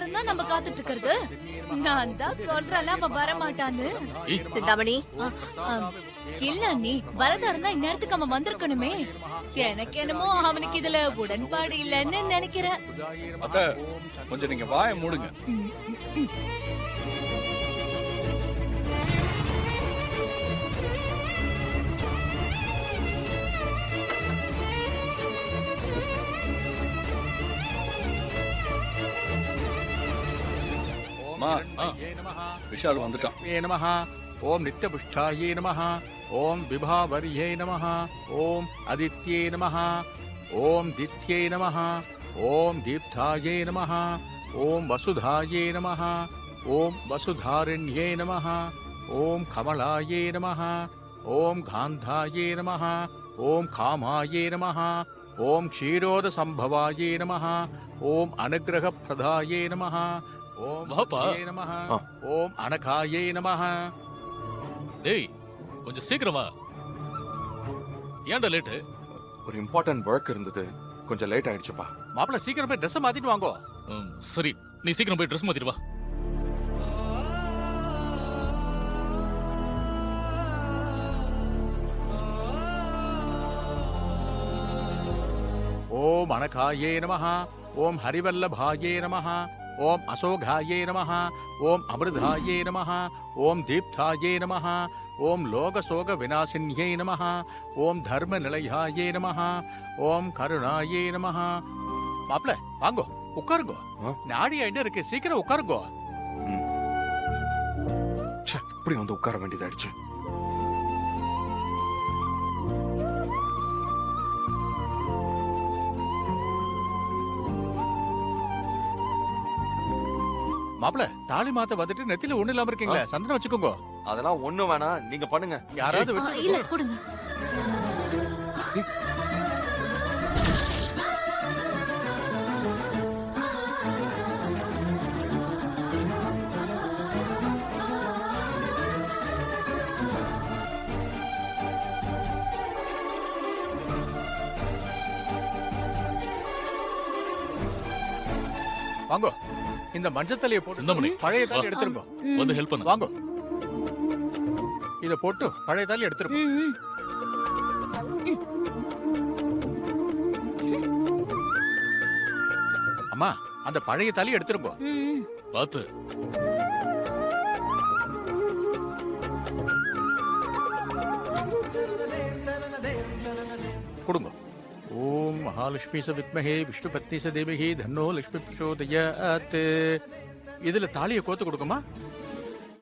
நேரம் தான் நம்ம காத்துட்டு இருக்கிறது. நான் தான் சொல்றேன்ல அவன் வரமாட்டான்னு. சிந்தாமணி, இல்ல நீ வரதா இருந்தா இந்நேரத்துக்கு அவன் வந்திருக்கணுமே. எனக்கு என்னமோ அவனுக்கு இதுல உடன்பாடு இல்லைன்னு நினைக்கிறேன். அத்த, கொஞ்சம் நீங்க வாயை மூடுங்க. விஷால் வந்துட்டான். நமஹ ஓம் நித்யபுஷ்டாயே நமஹ ஓம் விபாவர்யே நமஹ ஓம் அதித்யே நமஹ ஓம் தித்யே நமஹ ஓம் தீப்தாயே நமஹ ஓம் வசுதாயே நமஹ ஓம் வசுதாரண்யே நமஹ ஓம் கமலாயே நமஹ ஓம் காந்தாயே நமஹ ஓம் காமாயே நமஹ ஓம் க்ஷீரோத சம்பவாயே நமஹ ஓம் அனுக்கிரகப்பிரதாயே நமஹ ஓம் நமஹ ஓம் அனகாயே நமஹ. டேய், கொஞ்சம் சீக்கிரமா. ஏன்டா லேட்டு? ஒரு இம்பார்ட்டன்ட் ஒர்க் இருந்தது, கொஞ்சம் லேட் ஆயிடுச்சுப்பா. மாப்பிள்ள சீக்கிரம் போய் ட்ரெஸ் மாத்திட்டு வாங்கோ. சரி, நீ சீக்கிரம் போய் ட்ரெஸ் மாத்திட்டு வா. ஓம் அனகாயே நமஹ ஓம் ஹரிவல்லபாயே நமஹ ஓம் அசோகாயே நமஹ ஓம் அமிர்தாயே நமஹ ஓம் தீப்தாயே நமஹ ஓம் லோகசோக விநாசின்யே நமஹ ஓம் தர்ம நிலையாயே நமஹ ஓம் கருணாயே நமஹ. மாப்பிள்ள வாங்கோ, உட்காருங்கோ. நாடி ஆயிட்டு இருக்கு, சீக்கிரம் உட்காருங்கோ. இப்படி வந்து உட்கார வேண்டியதாயிடுச்சு. மாப்பிள்ள தாலி மாத்த வந்துட்டு நெத்தில ஒண்ணு இல்லாம இருக்கீங்களா? சந்தனம் வச்சுக்கோங்க. அதெல்லாம் ஒண்ணு வேணாம், நீங்க பண்ணுங்க. யாராவது இல்ல கொடுங்க. வாங்கோ, இந்த மஞ்சத்தலையை போட்டு சிந்தாமணி, பழைய தாலி எடுத்துருங்க. வந்து ஹெல்ப் பண்ணு. வாங்கோ, இத போட்டு பழைய தாலி எடுத்துருங்க. அம்மா, அந்த பழைய தாலி எடுத்துருங்க. பாத்து. கொடுங்க. ஓம் மகாலட்சுமி ச வித்மஹே விஷ்ணு பத்னி ச தேவகி தன்னோ லட்சுமி பிரசோதயாத். இதுல தாலியை கோத்து கொடுக்குமா?